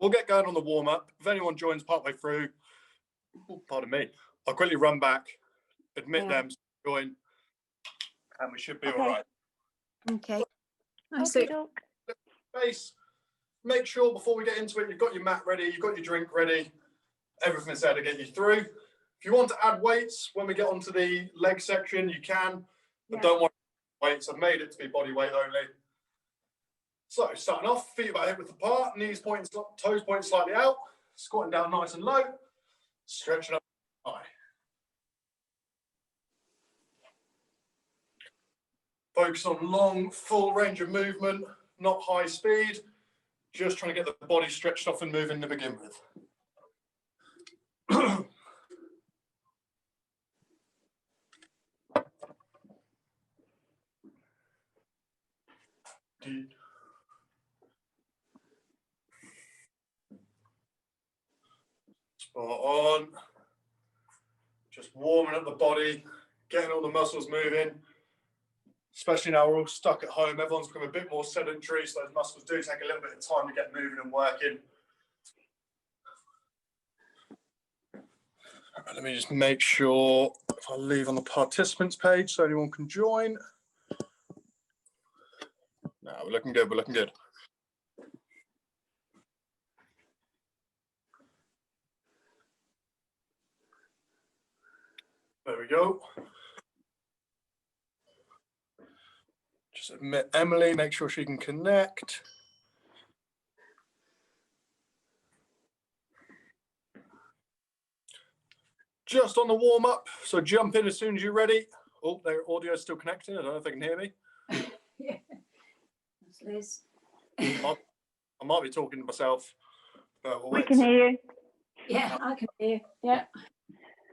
we'll get going on the warm-up. If anyone joins partway through, pardon me, I'll quickly run back, admit them, join, and we should be all right. Okay. Base, make sure before we get into it, you've got your mat ready, you've got your drink ready, everything's there to get you through. If you want to add weights when we get onto the leg section, you can, but don't want weights. I've made it to be body weight only. So starting off, feet about hip width apart, knees pointing, toes pointing slightly out, squatting down nice and low, stretching up high. Focus on long, full range of movement, not high speed, just trying to get the body stretched off and moving to begin with. Spot on. Just warming up the body, getting all the muscles moving. Especially now we're all stuck at home, everyone's become a bit more sedentary, so those muscles do take a little bit of time to get moving and working. Right, let me just make sure if I leave on the participants page so anyone can join. No, we're looking good, we're looking good. There we go. Just admit Emily, make sure she can connect. Just on the warm up, so jump in as soon as you're ready. Oh, their audio is still connecting. I don't know if they can hear me. Yeah, that's Liz. I might be talking to myself. We can hear you. Yeah, I can hear you. Yeah.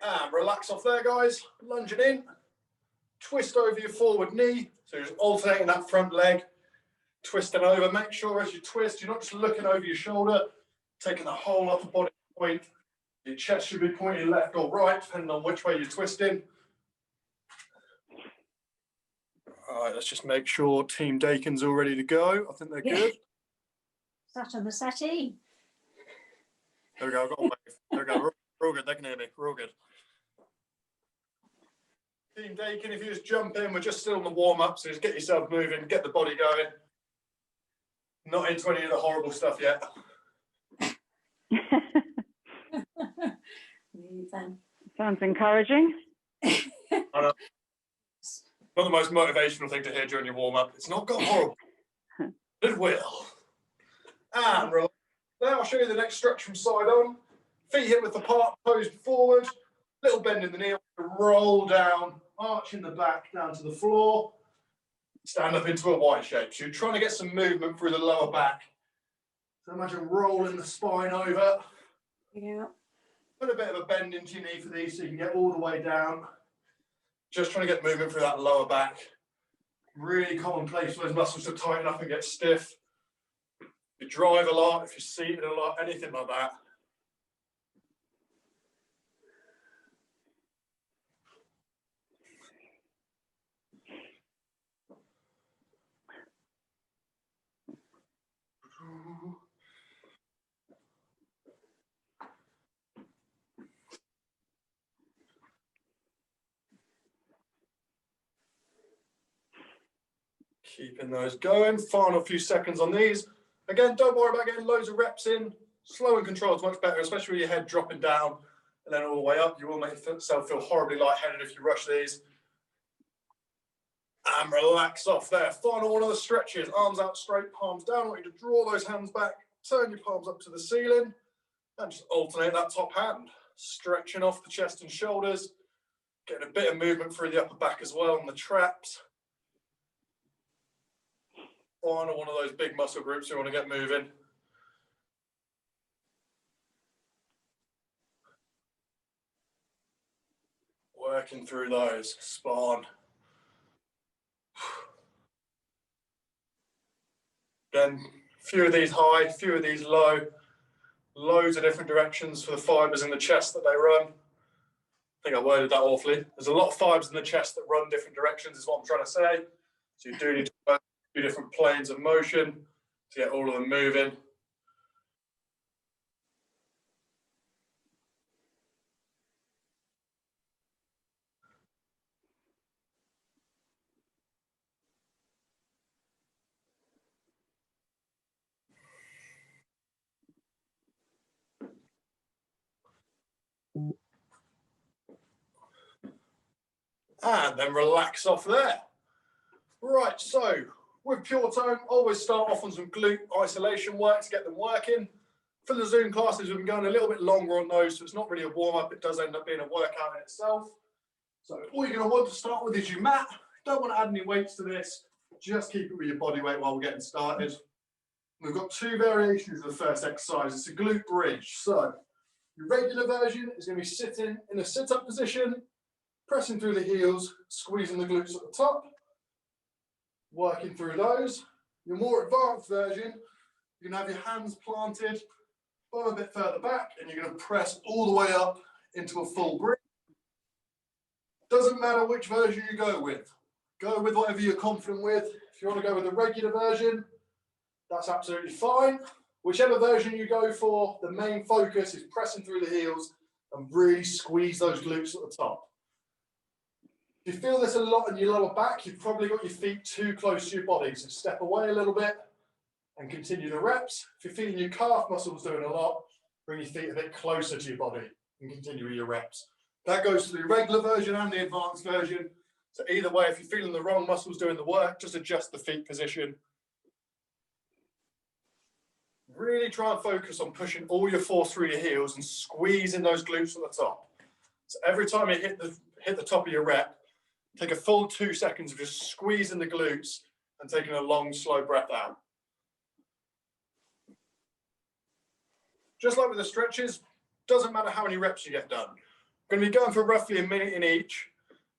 And relax off there, guys. Lunging in. Twist over your forward knee. So you're just alternating that front leg. Twisting over. Make sure as you twist, you're not just looking over your shoulder, taking the whole upper body point. Your chest should be pointing left or right, depending on which way you're twisting. All right, let's just make sure Team Dakin's all ready to go. I think they're good. Sat on the settee. There we go. I've got a wave. There we go. We're all good. They can hear me. We're all good. Team Dakin, if you just jump in, we're just still on the warm-up, so just get yourself moving, get the body going. Not into any of the horrible stuff yet. Sounds encouraging. Not the most motivational thing to hear during your warm-up. It's not got horrible. It will. And relax. Now I'll show you the next stretch from side on. Feet hip width apart, toes forward. Little bend in the knee, roll down, arch in the back down to the floor. Stand up into a Y shape. So you're trying to get some movement through the lower back. So imagine rolling the spine over. Yeah. Put a bit of a bend into your knee for these so you can get all the way down. Just trying to get movement through that lower back. Really common place for those muscles to tighten up and get stiff. If you drive a lot, if you're seated a lot, anything like that. Keeping those going. Final few seconds on these. Again, don't worry about getting loads of reps in. Slow and controlled is much better, especially with your head dropping down and then all the way up. You will make yourself feel horribly lightheaded if you rush these. And relax off there. Final one of the stretches. Arms out straight, palms down. I want you to draw those hands back. Turn your palms up to the ceiling. And just alternate that top hand. Stretching off the chest and shoulders. Getting a bit of movement through the upper back as well on the traps. Final one of those big muscle groups you want to get moving. Working through those. Spot on. Again, few of these high, few of these low. Loads of different directions for the fibers in the chest that they run. I think I worded that awfully. There's a lot of fibers in the chest that run different directions is what I'm trying to say. So you do need to work two different planes of motion to get all of them moving. And then relax off there. Right, so with Pure Tone, always start off on some glute isolation work to get them working. For the Zoom classes, we've been going a little bit longer on those, so it's not really a warm-up. It does end up being a workout in itself. So all you're going to want to start with is your mat. Don't want to add any weights to this. Just keep it with your body weight while we're getting started. We've got two variations of the first exercise. It's a glute bridge. So your regular version is going to be sitting in a sit-up position, pressing through the heels, squeezing the glutes at the top, working through those. Your more advanced version, you're going to have your hands planted, bum a bit further back, and you're going to press all the way up into a full bridge. Doesn't matter which version you go with. Go with whatever you're confident with. If you want to go with the regular version, that's absolutely fine. Whichever version you go for, the main focus is pressing through the heels and really squeeze those glutes at the top. If you feel this a lot in your lower back, you've probably got your feet too close to your body. So step away a little bit and continue the reps. If you're feeling your calf muscles doing a lot, bring your feet a bit closer to your body and continue with your reps. That goes to the regular version and the advanced version. So either way, if you're feeling the wrong muscles doing the work, just adjust the feet position. Really try and focus on pushing all your force through your heels and squeezing those glutes at the top. So every time you hit the top of your rep, take a full 2 seconds of just squeezing the glutes and taking a long, slow breath out. Just like with the stretches, doesn't matter how many reps you get done. I'm going to be going for roughly a minute in each.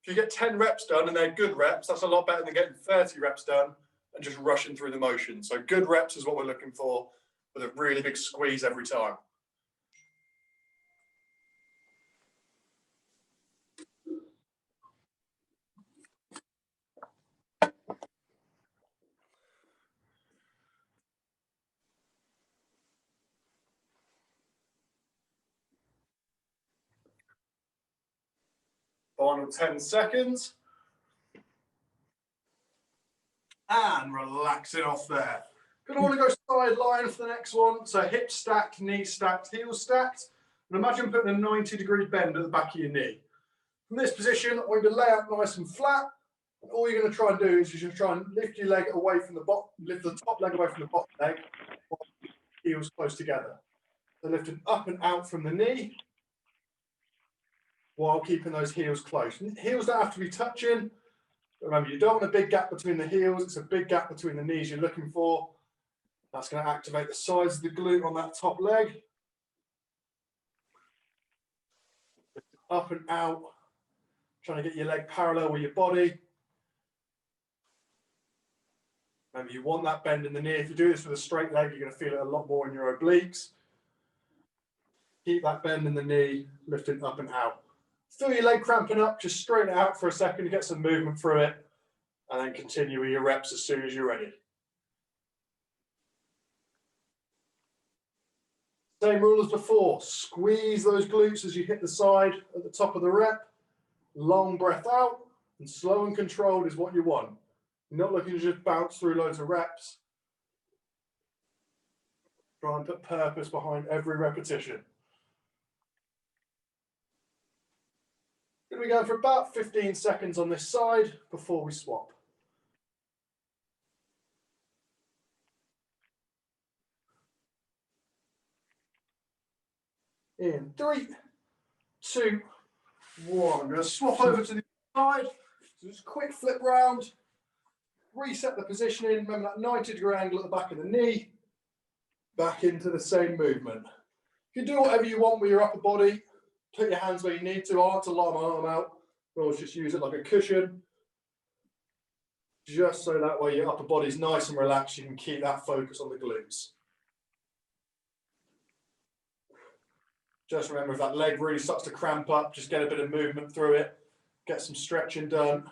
If you get 10 reps done and they're good reps, that's a lot better than getting 30 reps done and just rushing through the motion. So good reps is what we're looking for, with a really big squeeze every time. Final 10 seconds. And relax it off there. Going to want to go sideline for the next one. So hips stacked, knees stacked, heels stacked. And imagine putting a 90-degree bend at the back of your knee. From this position, I want you to lay out nice and flat. And all you're going to try and do is you're going to try and lift your leg away from the bottom, lift the top leg away from the bottom leg, heels close together. So lifting up and out from the knee while keeping those heels close. Heels don't have to be touching. Remember, you don't want a big gap between the heels. It's a big gap between the knees you're looking for. That's going to activate the sides of the glute on that top leg. Up and out. Trying to get your leg parallel with your body. Remember, you want that bend in the knee. If you do this with a straight leg, you're going to feel it a lot more in your obliques. Keep that bend in the knee, lifting up and out. Feel your leg cramping up, just straighten it out for a second to get some movement through it, and then continue with your reps as soon as you're ready. Same rule as before. Squeeze those glutes as you hit the side at the top of the rep. Long breath out, and slow and controlled is what you want. You're not looking to just bounce through loads of reps. Try and put purpose behind every repetition. Going to be going for about 15 seconds on this side before we swap. In 3, 2, 1. I'm going to swap over to the side. So just a quick flip round. Reset the positioning. Remember that 90-degree angle at the back of the knee. Back into the same movement. You can do whatever you want with your upper body. Put your hands where you need to. I like to lie my arm out. Or just use it like a cushion. Just so that way your upper body's nice and relaxed. You can keep that focus on the glutes. Just remember, if that leg really starts to cramp up, just get a bit of movement through it. Get some stretching done.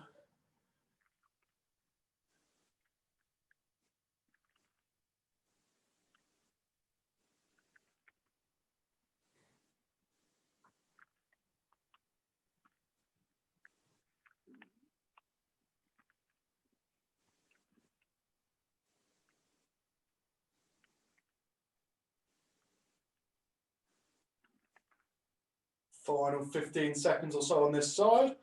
Final 15 seconds or so on this side.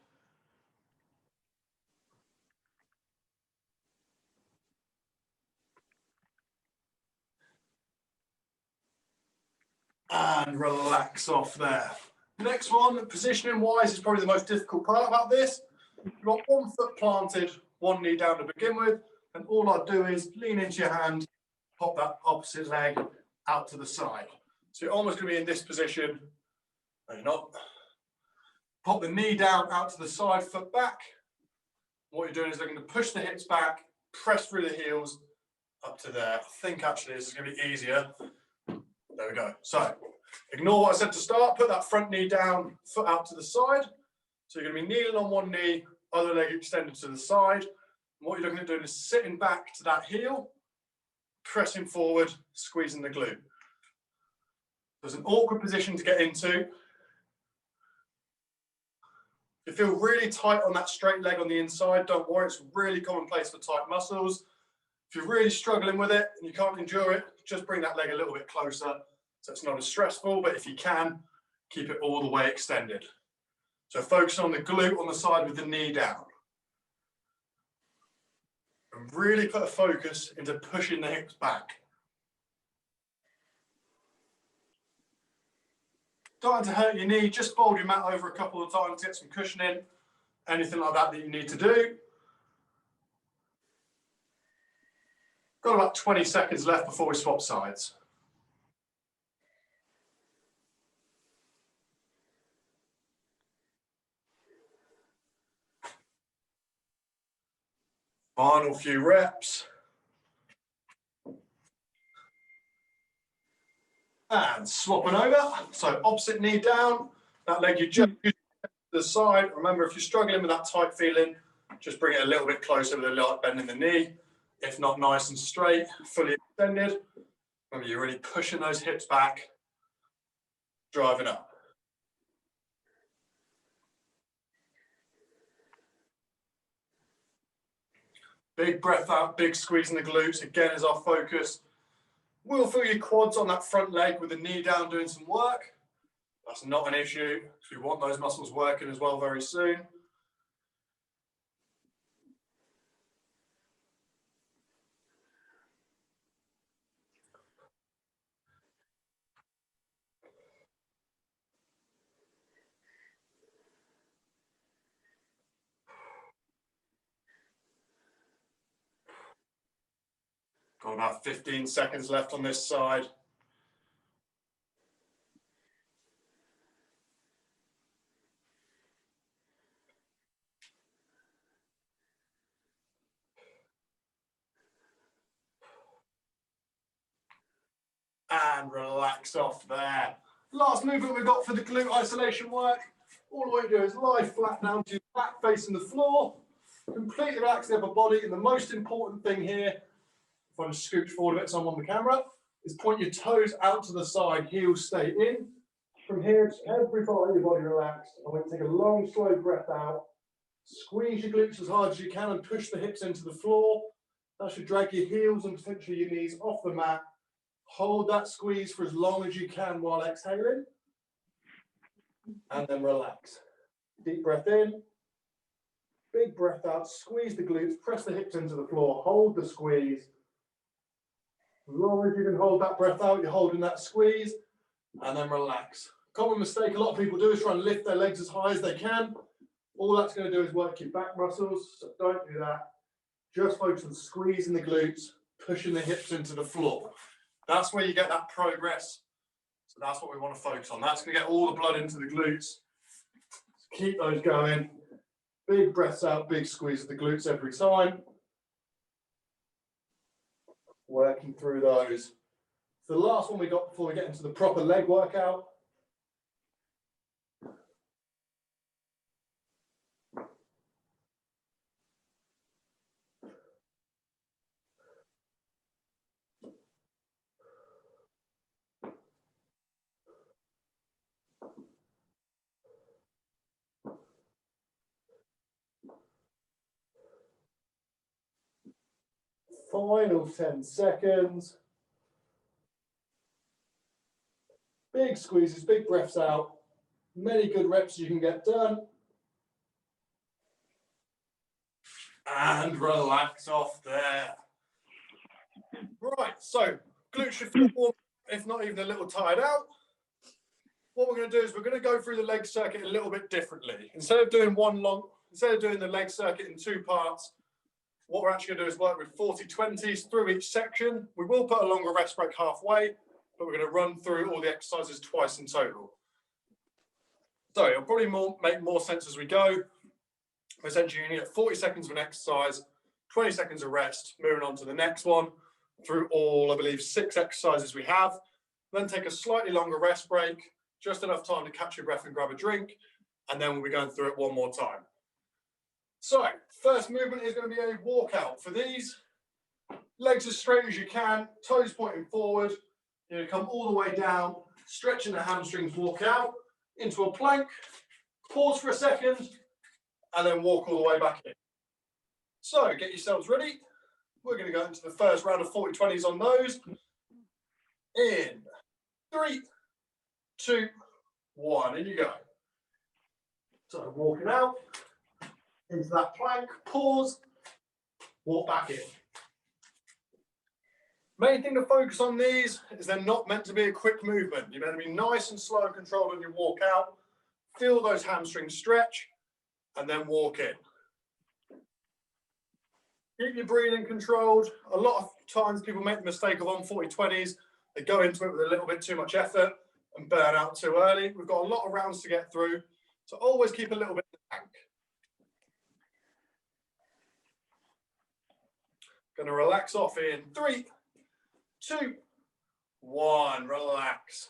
And relax off there. Next one, positioning wise, is probably the most difficult part about this. You've got 1 foot planted, 1 knee down to begin with, and all I do is lean into your hand, pop that opposite leg out to the side. So you're almost going to be in this position. No, you're not. Pop the knee down out to the side, foot back. What you're doing is looking to push the hips back, press through the heels up to there. I think actually this is going to be easier. There we go. So ignore what I said to start. Put that front knee down, foot out to the side. So you're going to be kneeling on 1 knee, other leg extended to the side. And what you're looking at doing is sitting back to that heel, pressing forward, squeezing the glute. There's an awkward position to get into. If you feel really tight on that straight leg on the inside, don't worry, it's really commonplace for tight muscles. If you're really struggling with it and you can't endure it, just bring that leg a little bit closer so it's not as stressful, but if you can, keep it all the way extended. So focus on the glute on the side with the knee down. And really put a focus into pushing the hips back. Starting to hurt your knee, just fold your mat over a couple of times to get some cushioning. Anything like that you need to do. Got about 20 seconds left before we swap sides. Final few reps. And swapping over. So opposite knee down. That leg you just to the side. Remember, if you're struggling with that tight feeling, just bring it a little bit closer with a light bend in the knee. If not nice and straight, fully extended. Remember, you're really pushing those hips back, driving up. Big breath out, big squeeze in the glutes. Again, is our focus. We'll feel your quads on that front leg with the knee down doing some work. That's not an issue, because we want those muscles working as well very soon. Got about 15 seconds left on this side. And relax off there. Last movement we've got for the glute isolation work. All the way to do is lie flat down to your back facing the floor. Completely relax the upper body. And the most important thing here, if I just scooch forward a bit so I'm on the camera, is point your toes out to the side, heels stay in. From here, just every part of your body relaxed. I want you to take a long, slow breath out. Squeeze your glutes as hard as you can and push the hips into the floor. That should drag your heels and potentially your knees off the mat. Hold that squeeze for as long as you can while exhaling. And then relax. Deep breath in. Big breath out. Squeeze the glutes. Press the hips into the floor. Hold the squeeze. As long as you can hold that breath out, you're holding that squeeze. And then relax. Common mistake a lot of people do is try and lift their legs as high as they can. All that's going to do is work your back muscles. So don't do that. Just focus on squeezing the glutes, pushing the hips into the floor. That's where you get that progress. So that's what we want to focus on. That's going to get all the blood into the glutes. So keep those going. Big breaths out, big squeeze of the glutes every time. Working through those. So the last one we got before we get into the proper leg workout. Final 10 seconds. Big squeezes, big breaths out. Many good reps you can get done. And relax off there. Right, so glutes should feel warm, if not even a little tired out. what we're going to do is we're going to go through the leg circuit a little bit differently. Instead of doing the leg circuit in 2 parts, what we're actually going to do is work with 40-20s through each section. We will put a longer rest break halfway, but we're going to run through all the exercises twice in total. So it'll probably make more sense as we go. Essentially, you get 40 seconds of an exercise, 20 seconds of rest, moving on to the next one through all, I believe, 6 exercises we have. Then take a slightly longer rest break, just enough time to catch your breath and grab a drink, and then we'll be going through it one more time. So, first movement is going to be a walkout. For these, legs as straight as you can, toes pointing forward. You're going to come all the way down, stretching the hamstrings, walk out into a plank, pause for a second, and then walk all the way back in. So, get yourselves ready. We're going to go into the first round of 40-20s on those. In 3, 2, 1, and you go. So walking out into that plank, pause, walk back in. Main thing to focus on these is they're not meant to be a quick movement. You're meant to be nice and slow and controlled on your walk out. Feel those hamstrings stretch and then walk in. Keep your breathing controlled. A lot of times people make the mistake of on 40-20s. They go into it with a little bit too much effort and burn out too early. We've got a lot of rounds to get through, so always keep a little bit in the tank. Going to relax off in 3, 2, 1. Relax.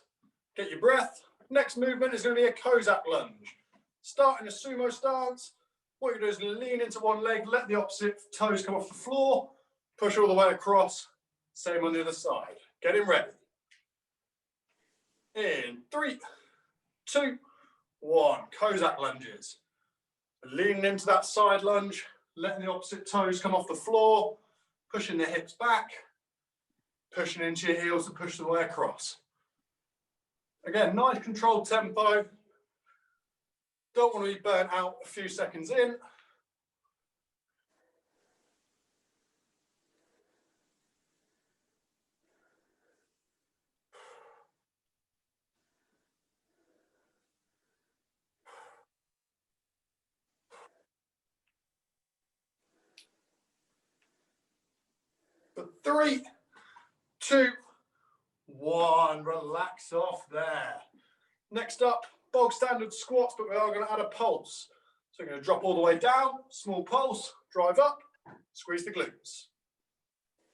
Get your breath. Next movement is going to be a Cossack lunge. Start in a sumo stance. What you do is lean into one leg, let the opposite toes come off the floor, push all the way across. Same on the other side. Getting ready. In 3, 2, 1. Cossack lunges. Leaning into that side lunge, letting the opposite toes come off the floor, pushing the hips back, pushing into your heels to push the way across. Again, nice controlled tempo. Don't want to be burnt out a few seconds in. But 3, 2, 1. Relax off there. Next up, bog standard squats, but we are going to add a pulse. So we're going to drop all the way down, small pulse, drive up, squeeze the glutes.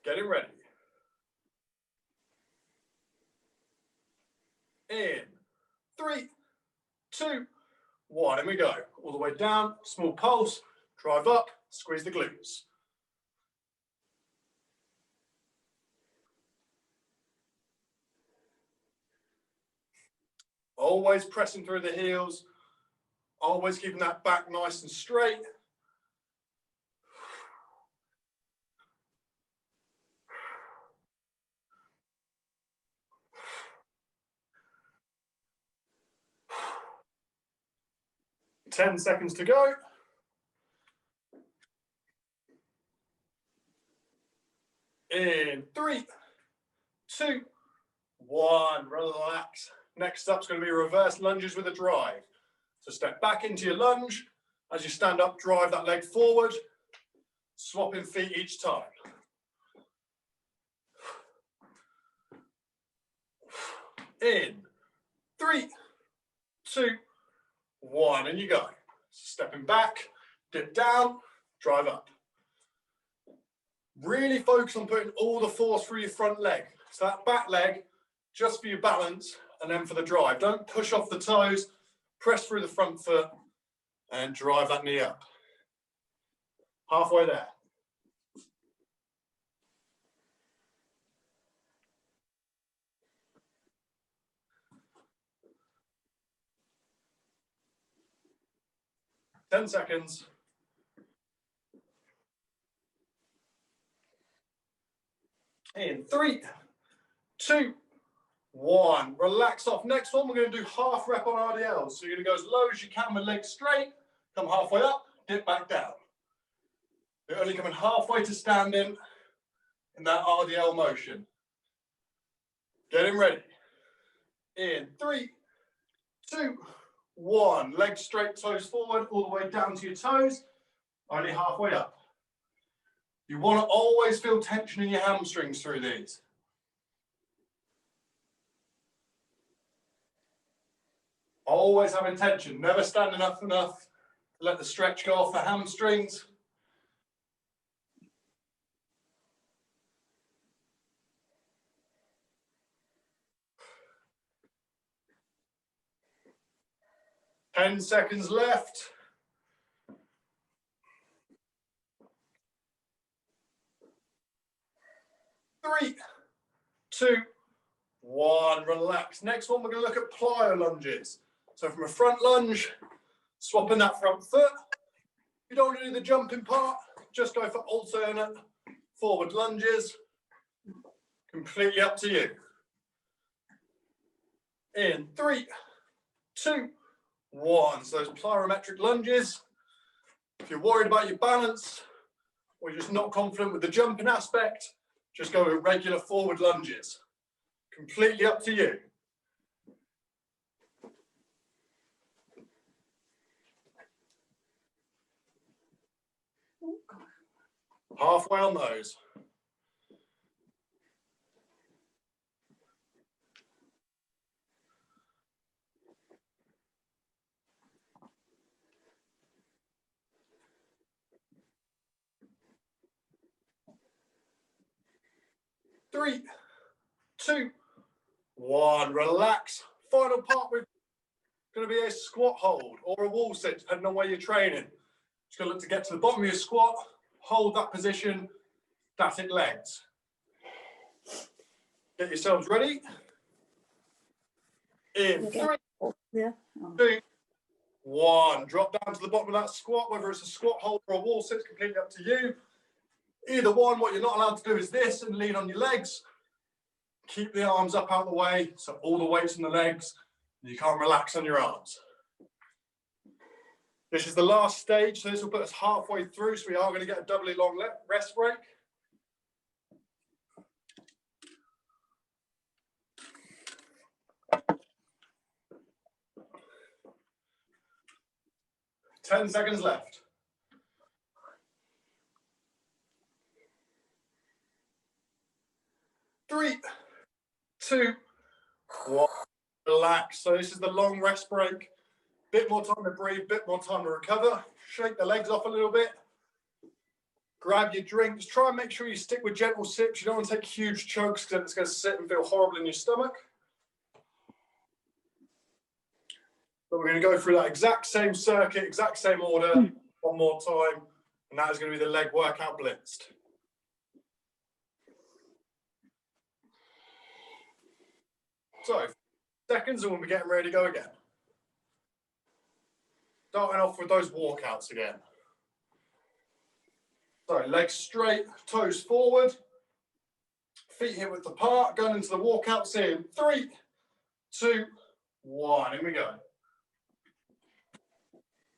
Getting ready. In 3, 2, 1, and we go. All the way down, small pulse, drive up, squeeze the glutes. Always pressing through the heels, always keeping that back nice and straight. Ten seconds to go. In 3, 2, 1, relax. Next up is going to be reverse lunges with a drive. So step back into your lunge. As you stand up, drive that leg forward, swapping feet each time. In 3, 2, 1, and you go. Stepping back, dip down, drive up. Really focus on putting all the force through your front leg. So that back leg, just for your balance, and then for the drive. Don't push off the toes, press through the front foot, and drive that knee up. Halfway there. Ten seconds. In 3, 2, 1. Relax off. Next one, we're going to do half rep on RDLs. So you're going to go as low as you can with legs straight, come halfway up, dip back down. You're only coming halfway to standing in that RDL motion. Getting ready. In 3, 2, 1. Legs straight, toes forward, all the way down to your toes, only halfway up. You want to always feel tension in your hamstrings through these. Always having tension, never standing up enough to let the stretch go off the hamstrings. Ten seconds left. 3, 2, 1. Relax. Next one, we're going to look at plyo lunges. So from a front lunge, swapping that front foot. If you don't want to do the jumping part, just go for alternate forward lunges. Completely up to you. In 3, 2, 1. So those plyometric lunges. If you're worried about your balance or you're just not confident with the jumping aspect, just go with regular forward lunges. Completely up to you. Halfway on those. Three, 2, 1. Relax. Final part with going to be a squat hold or a wall sit, depending on where you're training. Just going to look to get to the bottom of your squat, hold that position, static legs. Get yourselves ready. In 3, 2, 1. Drop down to the bottom of that squat, whether it's a squat hold or a wall sit, it's completely up to you. Either one, what you're not allowed to do is this and lean on your legs. Keep the arms up out of the way, so all the weight's on the legs. You can't relax on your arms. This is the last stage, so this will put us halfway through, so we are going to get a doubly long rest break. Ten seconds left. 3, 2, 1. Relax. So this is the long rest break. Bit more time to breathe, bit more time to recover. Shake the legs off a little bit. Grab your drinks. Try and make sure you stick with gentle sips. You don't want to take huge chokes because it's going to sit and feel horrible in your stomach. But we're going to go through that exact same circuit, exact same order, one more time. And that is going to be the leg workout blitzed. So, seconds and we'll be getting ready to go again. Starting off with those walkouts again. So, legs straight, toes forward, feet hip width apart, going into the walkouts in 3, 2, 1. Here we go.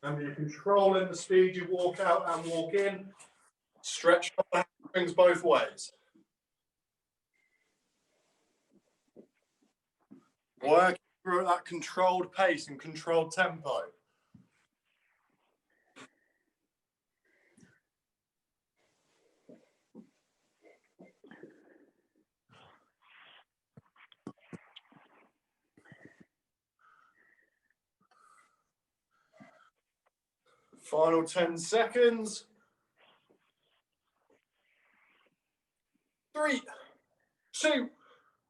And you're controlling the speed you walk out and walk in. Stretch the hamstrings both ways. Work through at that controlled pace and controlled tempo. Final 10 seconds. 3, 2,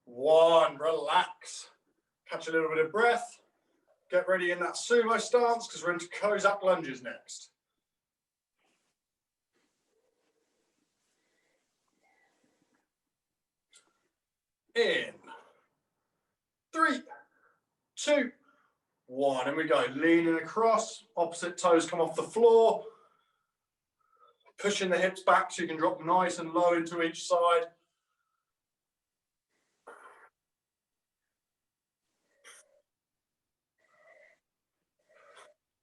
1. Relax. Catch a little bit of breath. Get ready in that sumo stance because we're into Cossack lunges next. In 3, 2, 1. And we go. Leaning across. Opposite toes come off the floor. Pushing the hips back so you can drop nice and low into each side.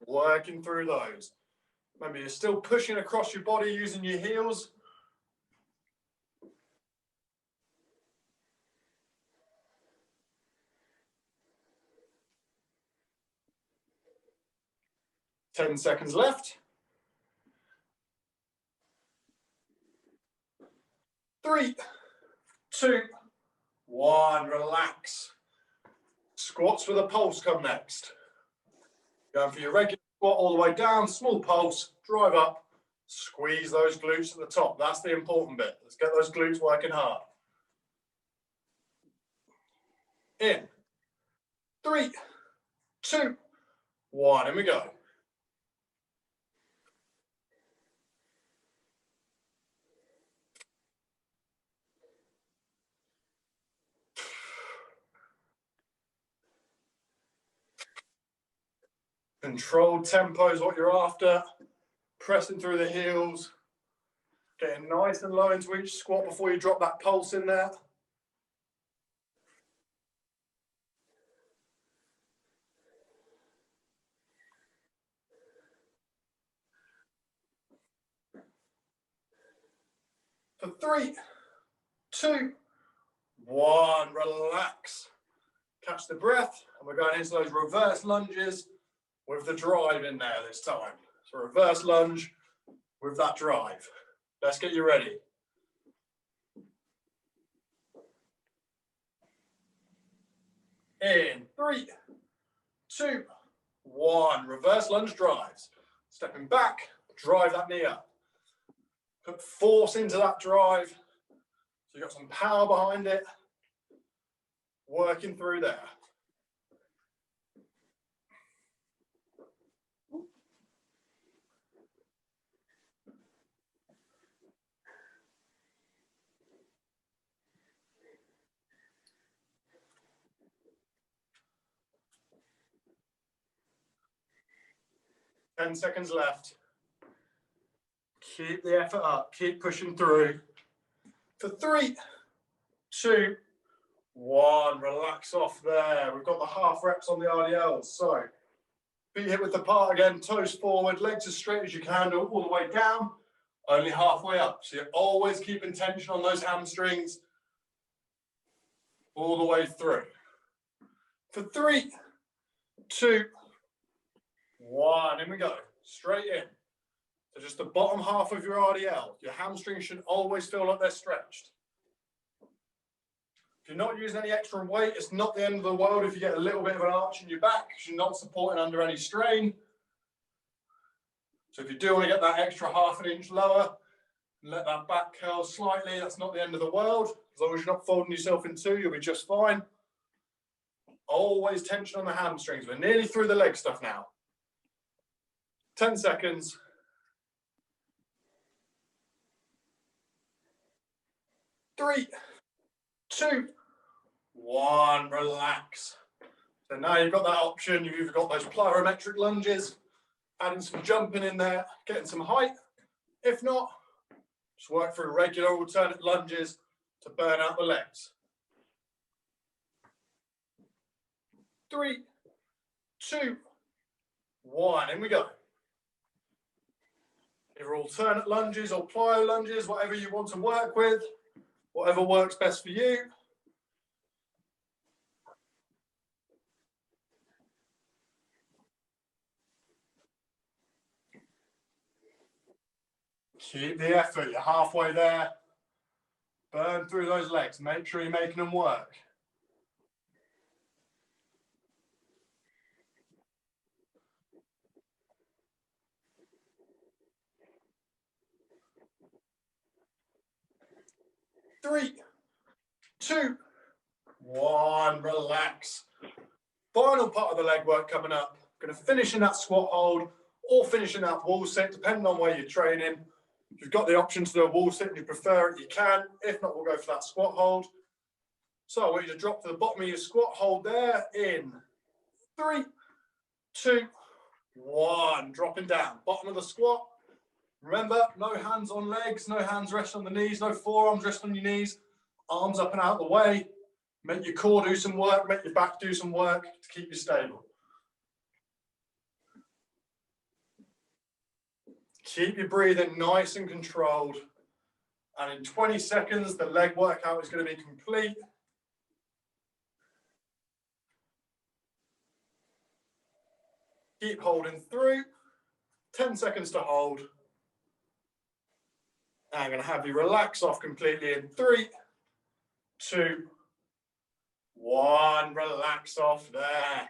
Working through those. Maybe you're still pushing across your body using your heels. 10 seconds left. 3, 2, 1, relax. Squats with a pulse come next. Going for your regular squat all the way down, small pulse, drive up, squeeze those glutes at the top. That's the important bit. Let's get those glutes working hard. In 3, 2, 1, and we go. Controlled tempo is what you're after. Pressing through the heels. Getting nice and low into each squat before you drop that pulse in there. For 3, 2, 1, relax. Catch the breath, and we're going into those reverse lunges with the drive in there this time. So reverse lunge with that drive. Let's get you ready. In 3, 2, 1, reverse lunge drives. Stepping back, drive that knee up. Put force into that drive. So you've got some power behind it. Working through there. Ten seconds left. Keep the effort up. Keep pushing through. For 3, 2, 1. Relax off there. We've got the half reps on the RDLs. So feet hip width apart again. Toes forward. Legs as straight as you can. All the way down. Only halfway up. So you're always keeping tension on those hamstrings. All the way through. For 3, 2, 1. In we go. Straight in. So just the bottom half of your RDL. Your hamstrings should always feel like they're stretched. If you're not using any extra weight, it's not the end of the world if you get a little bit of an arch in your back because you're not supporting under any strain. So if you do want to get that extra half an inch lower, let that back curl slightly, that's not the end of the world. As long as you're not folding yourself in two, you'll be just fine. Always tension on the hamstrings. We're nearly through the leg stuff now. 10 seconds. 3, 2, 1, relax. So now you've got that option. You've either got those plyometric lunges, adding some jumping in there, getting some height. If not, just work through regular alternate lunges to burn out the legs. 3, 2, 1, in we go. Either alternate lunges or plyo lunges, whatever you want to work with. Whatever works best for you. Keep the effort, you're halfway there. Burn through those legs, make sure you're making them work. Three, 2, 1, relax. Final part of the leg work coming up. Going to finish in that squat hold or finish in that wall sit, depending on where you're training. If you've got the option to do a wall sit and you prefer it, you can. If not, we'll go for that squat hold. So I want you to drop to the bottom of your squat hold there in 3, 2, 1. Dropping down. Bottom of the squat. Remember, no hands on legs, no hands rest on the knees, no forearms rest on your knees. Arms up and out of the way. Make your core do some work, make your back do some work to keep you stable. Keep your breathing nice and controlled. And in 20 seconds, the leg workout is going to be complete. Keep holding through. 10 seconds to hold. I'm going to have you relax off completely in 3, 2, 1. Relax off there.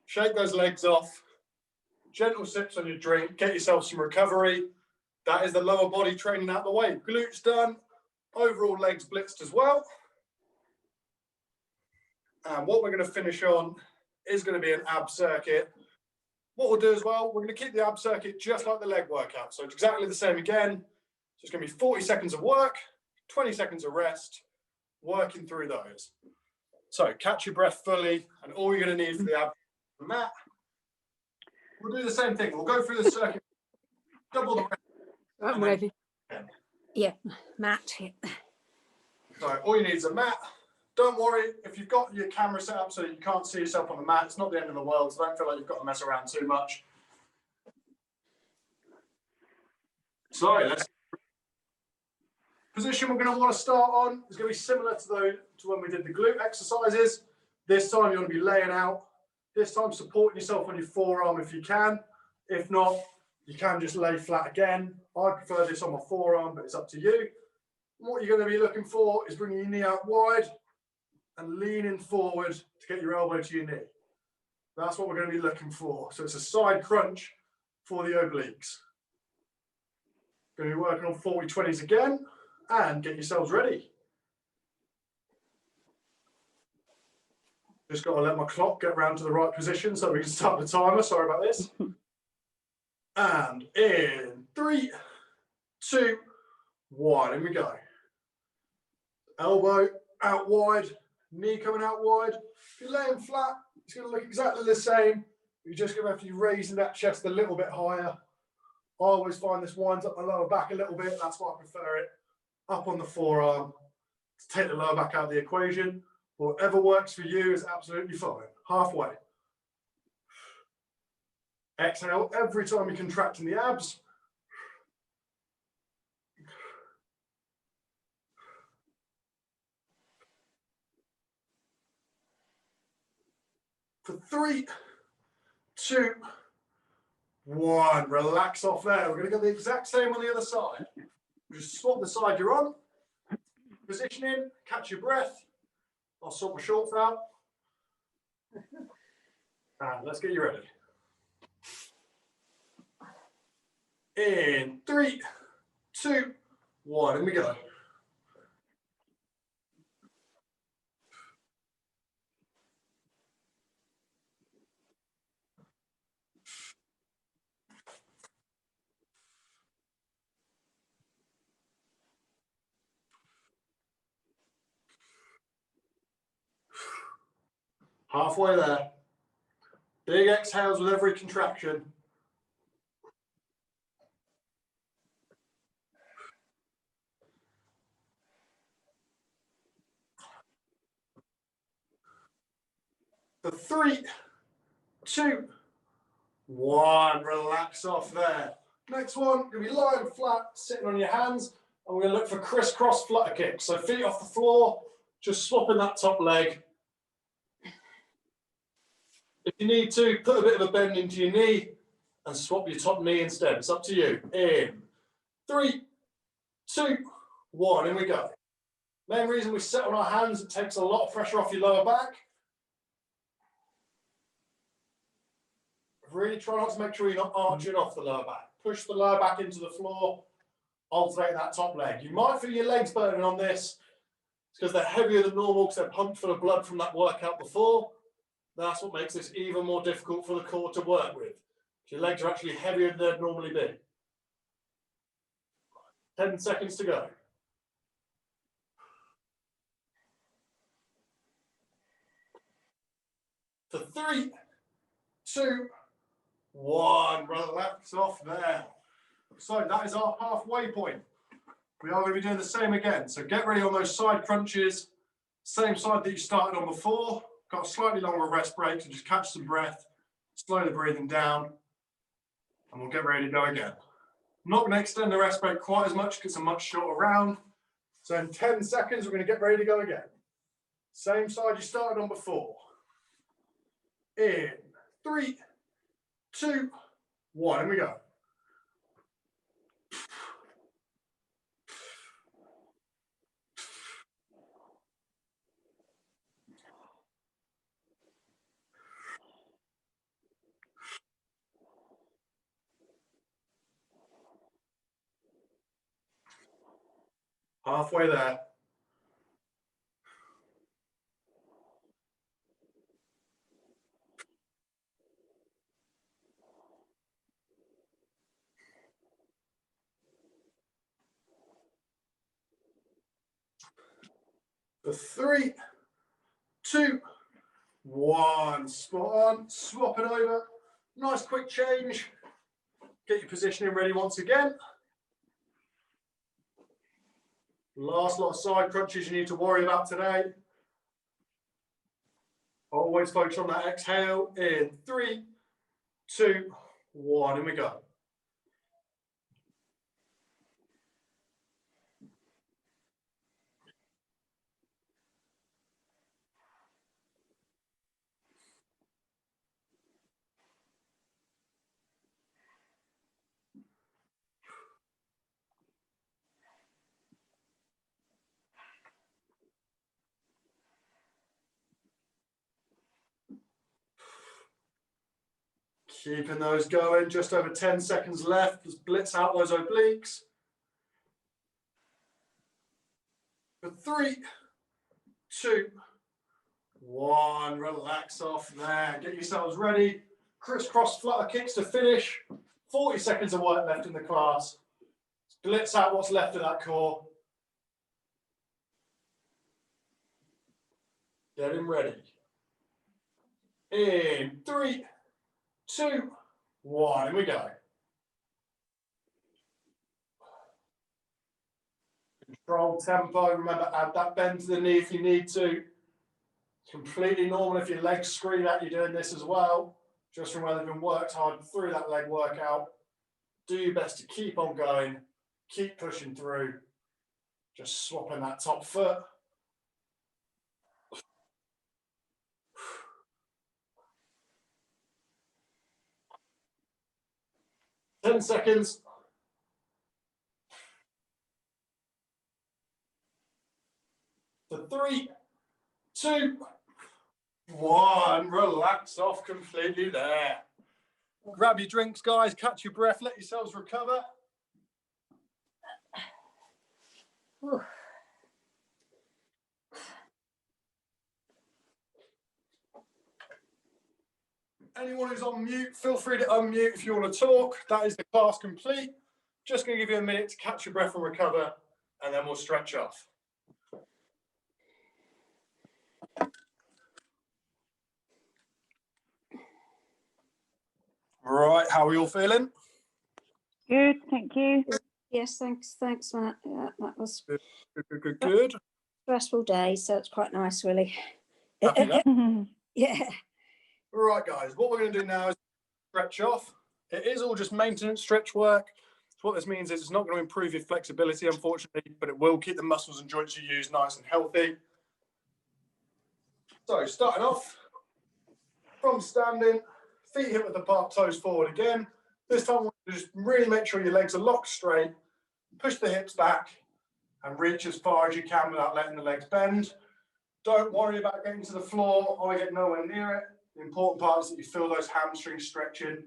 Shake those legs off. Gentle sips on your drink. Get yourself some recovery. That is the lower body training out the way. Glutes done. Overall legs blitzed as well. And what we're going to finish on is going to be an ab circuit. What we'll do as well, we're going to keep the ab circuit just like the leg workout. So it's exactly the same again. So it's going to be 40 seconds of work, 20 seconds of rest, working through those. So catch your breath fully, and all you're going to need for the ab mat. We'll do the same thing. We'll go through the circuit, double the rest. I'm ready. Yeah, mat. So all you need is a mat. Don't worry, if you've got your camera set up so that you can't see yourself on the mat, it's not the end of the world, so don't feel like you've got to mess around too much. So let's position we're going to want to start on is going to be similar to when we did the glute exercises. This time you want to be laying out. This time supporting yourself on your forearm if you can. If not, you can just lay flat again. I prefer this on my forearm, but it's up to you. And what you're going to be looking for is bringing your knee out wide and leaning forward to get your elbow to your knee. That's what we're going to be looking for. So it's a side crunch for the obliques. Going to be working on 40-20s again, and get yourselves ready. Just got to let my clock get around to the right position so we can start the timer. Sorry about this. And in 3, 2, 1, in we go. Elbow out wide, knee coming out wide. If you're laying flat, it's going to look exactly the same. You're just going to have to be raising that chest a little bit higher. I always find this winds up my lower back a little bit. That's why I prefer it up on the forearm to take the lower back out of the equation. Whatever works for you is absolutely fine. Halfway. Exhale every time you contract in the abs. For 3, 2, 1. Relax off there. We're going to go the exact same on the other side. Just swap the side you're on. Positioning, catch your breath. I'll sort my shorts out. And let's get you ready. In 3, 2, 1, and we go. Halfway there. Big exhales with every contraction. For 3, 2, 1. Relax off there. Next one, you're going to be lying flat, sitting on your hands, and we're going to look for crisscross flutter kicks. So feet off the floor, just swapping that top leg. If you need to, put a bit of a bend into your knee and swap your top knee instead. It's up to you. In 3, 2, 1, in we go. Main reason we sit on our hands, it takes a lot of pressure off your lower back. Really try not to make sure you're not arching off the lower back. Push the lower back into the floor, alternate that top leg. You might feel your legs burning on this. It's because they're heavier than normal because they're pumped full of blood from that workout before. That's what makes this even more difficult for the core to work with. Your legs are actually heavier than they'd normally be. 10 seconds to go. For 3, 2, 1. Relax off there. So that is our halfway point. We are going to be doing the same again. So get ready on those side crunches. Same side that you started on before. Got a slightly longer rest break, so just catch some breath, slow the breathing down, and we'll get ready to go again. I'm not going to extend the rest break quite as much because it's a much shorter round. So in 10 seconds, we're going to get ready to go again. Same side you started on before. In 3, 2, 1, and we go. Halfway there. For 3, 2, 1. Spot on. Swap it over. Nice quick change. Get your positioning ready once again. Last lot of side crunches you need to worry about today. Always focus on that exhale. In 3, 2, 1. And we go. Keeping those going, just over 10 seconds left. Let's blitz out those obliques. For 3, 2, 1. Relax off there. Get yourselves ready. Crisscross flutter kicks to finish. 40 seconds of work left in the class. Let's blitz out what's left of that core. Getting ready. In 3, 2, 1. And we go. Control tempo. Remember, add that bend to the knee if you need to. It's completely normal if your legs scream at you doing this as well. Just from where they've been worked hard through that leg workout. Do your best to keep on going. Keep pushing through. Just swapping that top foot. 10 seconds. For 3, 2, 1. Relax off completely there. Grab your drinks, guys. Catch your breath. Let yourselves recover. Ooh. Anyone who's on mute, feel free to unmute if you want to talk. That is the class complete. Just going to give you a minute to catch your breath and recover, and then we'll stretch off. Right, how are you all feeling? Good, thank you. Yes, thanks, Matt. Yeah, that was Good. stressful day, so it's quite nice, really. Happy that? Yeah. Right, guys, what we're going to do now is stretch off. It is all just maintenance stretch work. So what this means is it's not going to improve your flexibility, unfortunately, but it will keep the muscles and joints you use nice and healthy. So starting off from standing, feet hip width apart, toes forward again. This time we'll just really make sure your legs are locked straight, push the hips back and reach as far as you can without letting the legs bend. Don't worry about getting to the floor or get nowhere near it. The important part is that you feel those hamstrings stretching.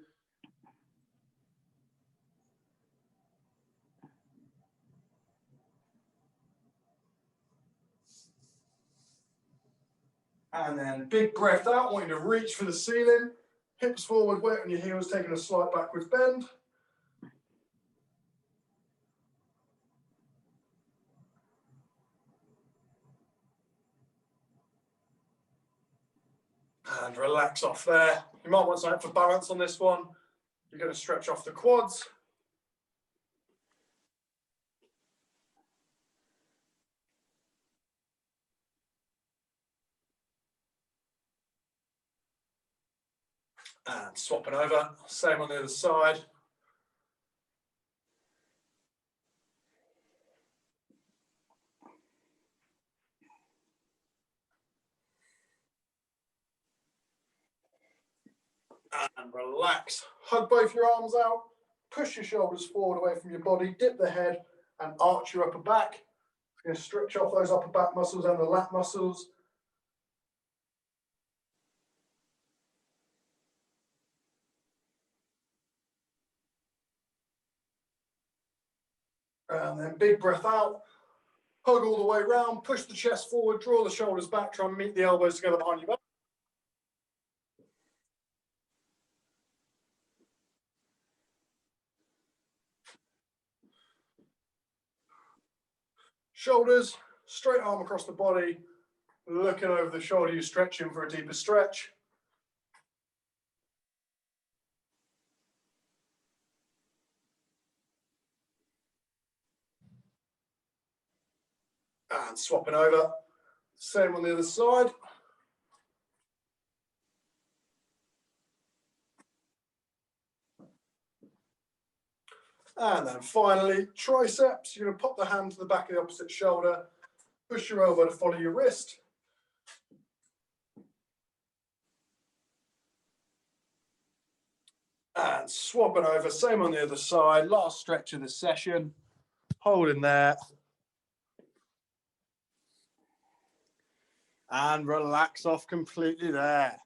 And then big breath out, I want you to reach for the ceiling. Hips forward, weight on your heels, taking a slight backwards bend. And relax off there. You might want something for balance on this one. You're going to stretch off the quads. And swapping over, same on the other side. And relax. Hug both your arms out. Push your shoulders forward away from your body. Dip the head and arch your upper back. You're going to stretch off those upper back muscles and the lat muscles. And then big breath out. Hug all the way round, push the chest forward, draw the shoulders back, try and meet the elbows together behind your back. Shoulders, straight arm across the body, looking over the shoulder, you're stretching for a deeper stretch. And swapping over. Same on the other side. And then finally, triceps. You're going to pop the hand to the back of the opposite shoulder, push your elbow to follow your wrist. And swapping over, same on the other side. Last stretch of the session. Holding there. And relax off completely there.